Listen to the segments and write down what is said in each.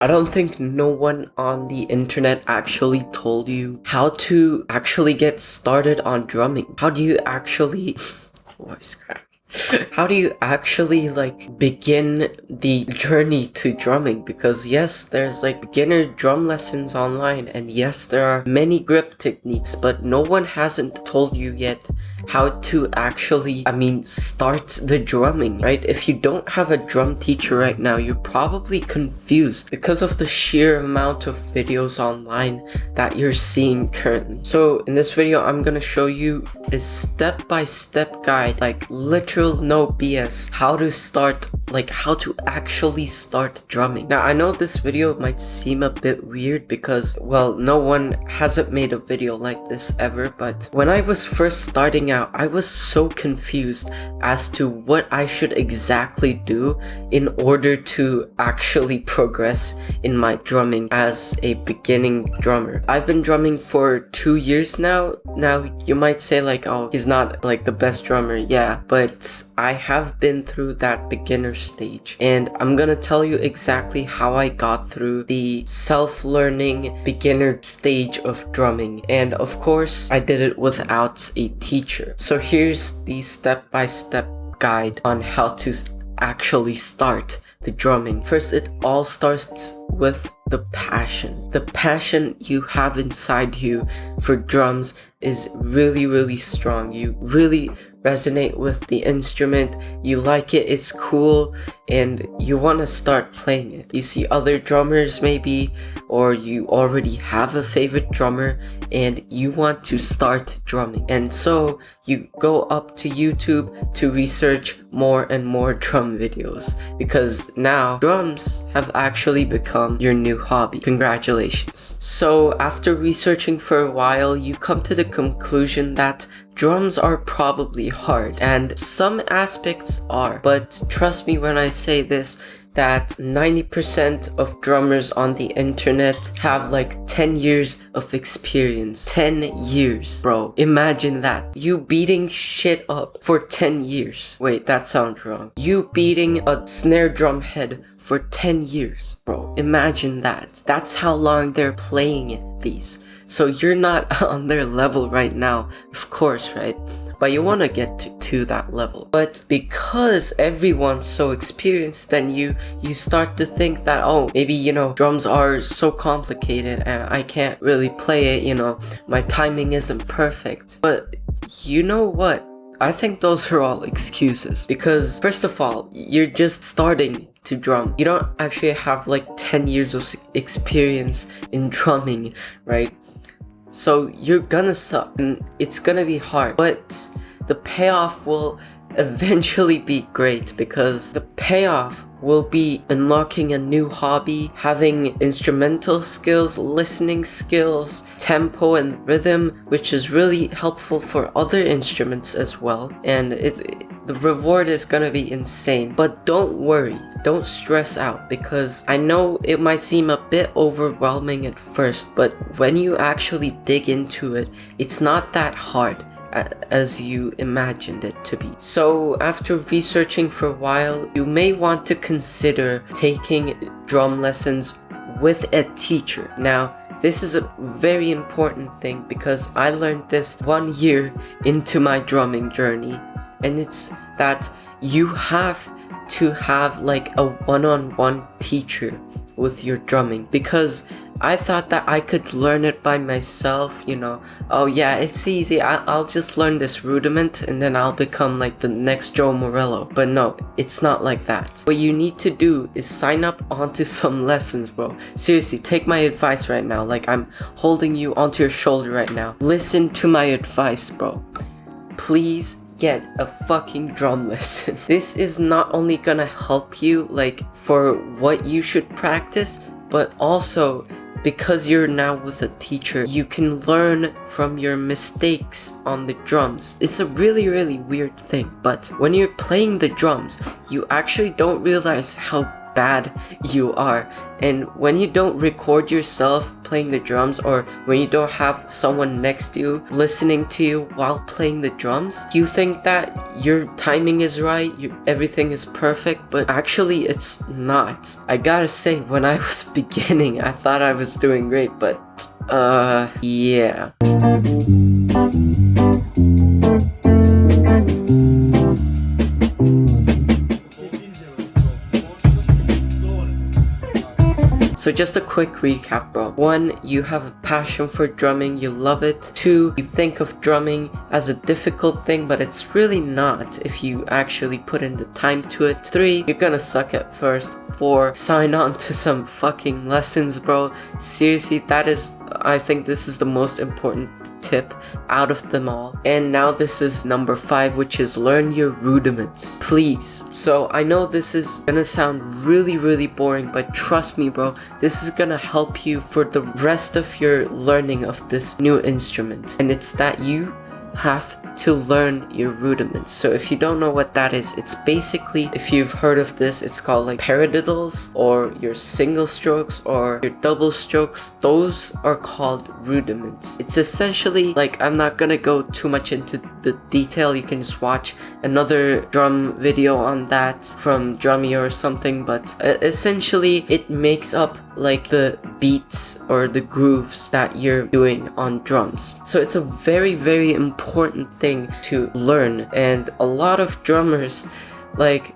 I don't think no one on the internet actually told you how to actually get started on drumming. How do you actually voice crack? How do you actually begin the journey to drumming? Because yes, there's beginner drum lessons online, and yes, there are many grip techniques, but no one hasn't told you yet how to actually, start the drumming, right? If you don't have a drum teacher right now, you're probably confused because of the sheer amount of videos online that you're seeing currently. So in this video, I'm gonna show you a step-by-step guide, literal no BS, how to actually start drumming. Now, I know this video might seem a bit weird because, well, no one hasn't made a video like this ever, but when I was first starting out, I was so confused as to what I should exactly do in order to actually progress in my drumming as a beginning drummer. I've been drumming for 2 years now. Now, you might say oh, he's not the best drummer. Yeah, but I have been through that beginner stage, and I'm gonna tell you exactly how I got through the self-learning beginner stage of drumming. And of course, I did it without a teacher. So here's the step-by-step guide on how to actually start the drumming. First, it all starts with the passion. The passion you have inside you for drums is really, really strong. You really resonate with the instrument, you like it, it's cool, and you want to start playing it. You see other drummers maybe, or you already have a favorite drummer and you want to start drumming. And so you go up to YouTube to research more and more drum videos, because now drums have actually become your new hobby. Congratulations. So after researching for a while, you come to the conclusion that drums are probably hard, and some aspects are, but trust me when I say this, that 90% of drummers on the internet have 10 years of experience. 10 years, bro. Imagine that. You beating shit up for 10 years. Wait, that sounds wrong. You beating a snare drum head for 10 years, bro. Imagine that. That's how long they're playing these. So you're not on their level right now, of course, right? But you want to get to that level. But because everyone's so experienced, then you start to think that, oh, maybe, drums are so complicated and I can't really play it, my timing isn't perfect. But you know what? I think those are all excuses, because first of all, you're just starting to drum. You don't actually have 10 years of experience in drumming, right? So you're gonna suck and it's gonna be hard, but the payoff will eventually be great, because the payoff will be unlocking a new hobby, having instrumental skills, listening skills, tempo and rhythm, which is really helpful for other instruments as well. And the reward is gonna be insane. But don't worry, don't stress out, because I know it might seem a bit overwhelming at first, but when you actually dig into it, it's not that hard as you imagined it to be. So after researching for a while, you may want to consider taking drum lessons with a teacher. Now, this is a very important thing, because I learned this 1 year into my drumming journey, and it's that you have to have a one-on-one teacher with your drumming, because I thought that I could learn it by myself, oh yeah, it's easy, I'll just learn this rudiment and then I'll become the next Joe Morello. But no, it's not like that. What you need to do is sign up onto some lessons, bro. Seriously, take my advice right now, I'm holding you onto your shoulder right now. Listen to my advice, bro. Please get a fucking drum lesson. This is not only gonna help you for what you should practice, but also because you're now with a teacher, you can learn from your mistakes on the drums. It's a really, really weird thing, but when you're playing the drums, you actually don't realize how bad you are. And when you don't record yourself playing the drums, or when you don't have someone next to you listening to you while playing the drums, you think that your timing is right, everything is perfect, but actually it's not. I gotta say, when I was beginning, I thought I was doing great, but yeah. So just a quick recap, bro. 1, you have a passion for drumming, you love it. 2, you think of drumming as a difficult thing, but it's really not if you actually put in the time to it. 3, you're gonna suck at first. 4, sign on to some fucking lessons, bro. Seriously, I think this is the most important tip out of them all. And now this is number 5, which is learn your rudiments, please. So I know this is gonna sound really boring, but trust me, bro, this is gonna help you for the rest of your learning of this new instrument. And it's that you have to learn your rudiments. So if you don't know what that is, it's basically, if you've heard of this, it's called like paradiddles, or your single strokes or your double strokes. Those are called rudiments. It's essentially like, I'm not gonna go too much into the detail, you can just watch another drum video on that from Drummy or something, but essentially it makes up like the beats or the grooves that you're doing on drums. So it's a very important thing to learn, and a lot of drummers, like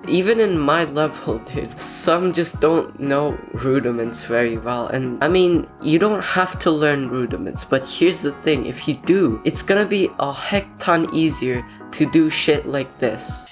even in my level, dude, some just don't know rudiments very well. And I mean, you don't have to learn rudiments, but here's the thing, if you do, it's gonna be a heck ton easier to do shit like this.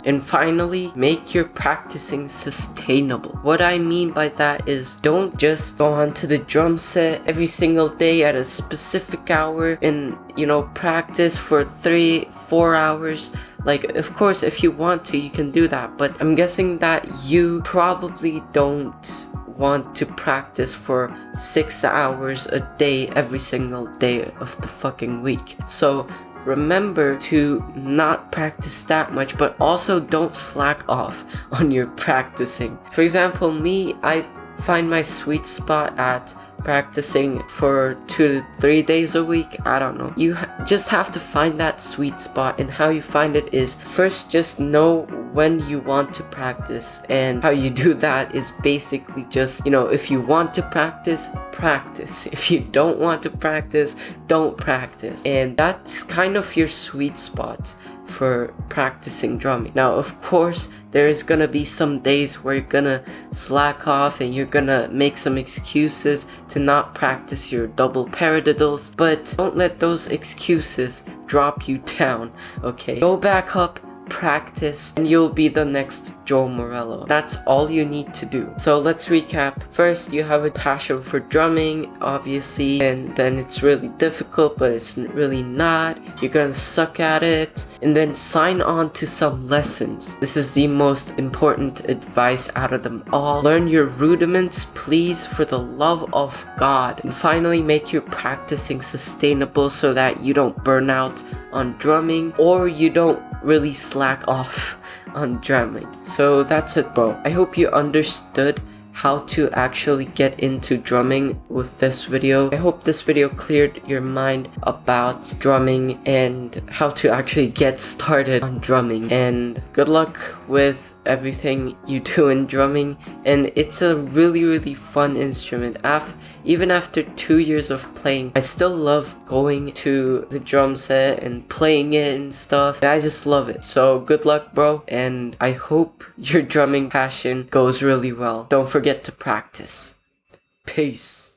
And finally, make your practicing sustainable. What I mean by that is, don't just go onto the drum set every single day at a specific hour and, practice for 3-4 hours. Like, of course, if you want to, you can do that, but I'm guessing that you probably don't want to practice for 6 hours a day every single day of the fucking week. So remember to not practice that much, but also don't slack off on your practicing. For example, me, I find my sweet spot at practicing for 2 to 3 days a week. I don't know. You just have to find that sweet spot, and how you find it is, first just know when you want to practice, and how you do that is basically just, if you want to practice, practice. If you don't want to practice, don't practice. And that's kind of your sweet spot for practicing drumming. Now, of course, there's gonna be some days where you're gonna slack off and you're gonna make some excuses to not practice your double paradiddles, but don't let those excuses drop you down, okay? Go back up, practice, and you'll be the next Joe Morello. That's all you need to do. So let's recap. First, you have a passion for drumming, obviously, and then it's really difficult, but it's really not. You're gonna suck at it, and then sign on to some lessons. This is the most important advice out of them all. Learn your rudiments, please, for the love of God. And finally, make your practicing sustainable so that you don't burn out on drumming, or you don't really slack off on drumming. So that's it, bro. I hope you understood how to actually get into drumming with this video. I hope this video cleared your mind about drumming and how to actually get started on drumming. And good luck with everything you do in drumming. And it's a really fun instrument. Even after 2 years of playing, I still love going to the drum set and playing it and stuff. And I just love it. So good luck, bro, and I hope your drumming passion goes really well. Don't forget to practice. Peace.